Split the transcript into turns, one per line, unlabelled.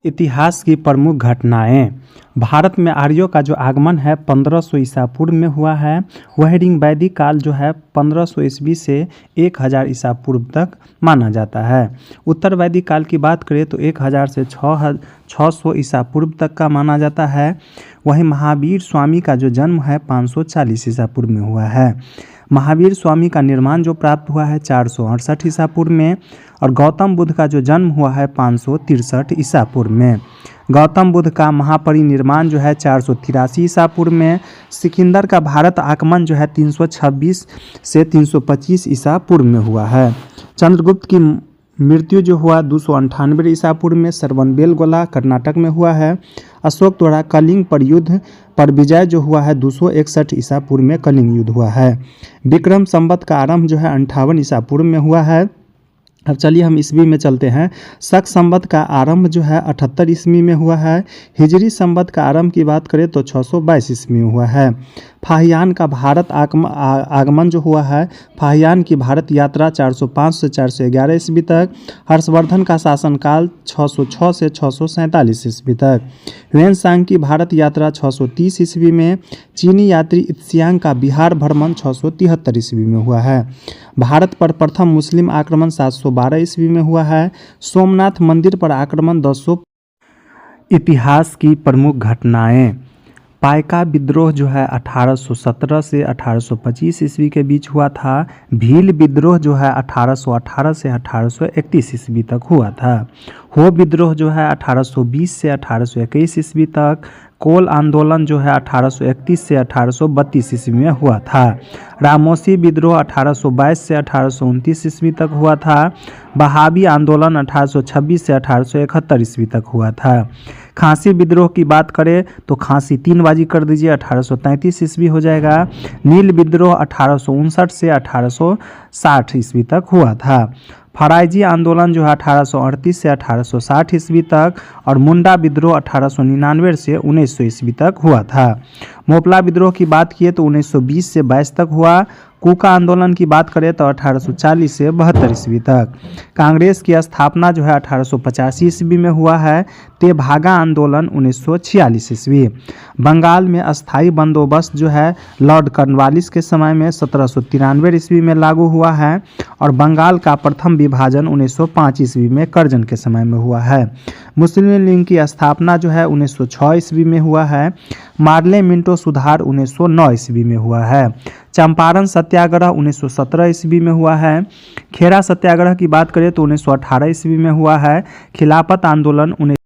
इतिहास की प्रमुख घटनाएं। भारत में आर्यों का जो आगमन है 1500 ईसा पूर्व में हुआ है। वह ऋग वैदिक काल जो है 1500 ईस्वी से 1000 ईसा पूर्व तक माना जाता है। उत्तर वैदिक काल की बात करें तो 1000 से 600 ईसा पूर्व तक का माना जाता है। वहीं महावीर स्वामी का जो जन्म है 540 ईसा पूर्व में हुआ है। महावीर स्वामी का निर्माण जो प्राप्त हुआ है 468 ईसा पूर्व में, और गौतम बुद्ध का जो जन्म हुआ है 563 ईसा पूर्व में। गौतम बुद्ध का महापरिनिर्वाण जो है 483 ईसा पूर्व में। सिकंदर का भारत आक्रमण जो है 326 से 325 ईसा पूर्व में हुआ है। चंद्रगुप्त की मृत्यु जो हुआ 298 ईसा पूर्व में श्रवणबेलगोला कर्नाटक में हुआ है। अशोक द्वारा कलिंग पर युद्ध पर विजय जो हुआ है 261 ईसा पूर्व में कलिंग युद्ध हुआ है। विक्रम संवत का आरंभ जो है 58 ईसा पूर्व में हुआ है। अब चलिए हम ईस्वी में चलते हैं। शक संवत का आरंभ जो है 78 ईस्वी में हुआ है। हिजरी संवत का आरंभ की बात करें तो 622 ईस्वी में हुआ है। फाहियान का भारत आगमन जो हुआ है, फाहियान की भारत यात्रा 405 से 411 ईस्वी तक। हर्षवर्धन का शासनकाल 606 से 647 ईस्वी तक। ह्वेनसांग की भारत यात्रा 630 ईस्वी में। चीनी यात्री इत्सियांग का बिहार भ्रमण 673 ईस्वी में हुआ है। भारत पर प्रथम मुस्लिम आक्रमण 712 ईस्वी में हुआ है। सोमनाथ मंदिर पर आक्रमण 1000। इतिहास की प्रमुख घटनाएं। पाइका विद्रोह जो है 1817 से 1825 ईस्वी के बीच हुआ था। भील विद्रोह जो है 1818 से 1831 ईस्वी तक हुआ था। हो विद्रोह जो है 1820 से 1821 ईस्वी तक। कोल आंदोलन जो है 1831 से 1832 ईस्वी में हुआ था। रामोसी विद्रोह 1822 से 1829 ईस्वी तक हुआ था। बहावी आंदोलन 1826 से 1871 ईस्वी तक हुआ था। खांसी विद्रोह की बात करें तो खांसी 3 बाजी कर दीजिए, 1833 ईस्वी हो जाएगा। नील विद्रोह 1859 से 1860 ईस्वी तक हुआ था। फराइजी आंदोलन जो है 1838 से 1860 ईस्वी तक, और मुंडा विद्रोह 1899 से 1900 ईस्वी तक हुआ था। मोपला विद्रोह की बात किए तो 1920 से 22 तक हुआ। कूका आंदोलन की बात करें तो 1840 से 72 ईस्वी तक। कांग्रेस की स्थापना जो है 1885 ईस्वी में हुआ है। तेभागा आंदोलन 1946 ईस्वी। बंगाल में अस्थायी बंदोबस्त जो है लॉर्ड कॉर्नवालिस के समय में 1793 ईस्वी में लागू हुआ है, और बंगाल का प्रथम विभाजन 1905 ईस्वी में कर्जन के समय में हुआ है। मुस्लिम लीग की स्थापना जो है 1906 ईस्वी में हुआ है। मार्ले मिंटो सुधार 1909 ईस्वी में हुआ है। चंपारण सत्याग्रह 1917 ईस्वी में हुआ है। खेरा सत्याग्रह की बात करें तो 1918 ईस्वी में हुआ है। खिलाफत आंदोलन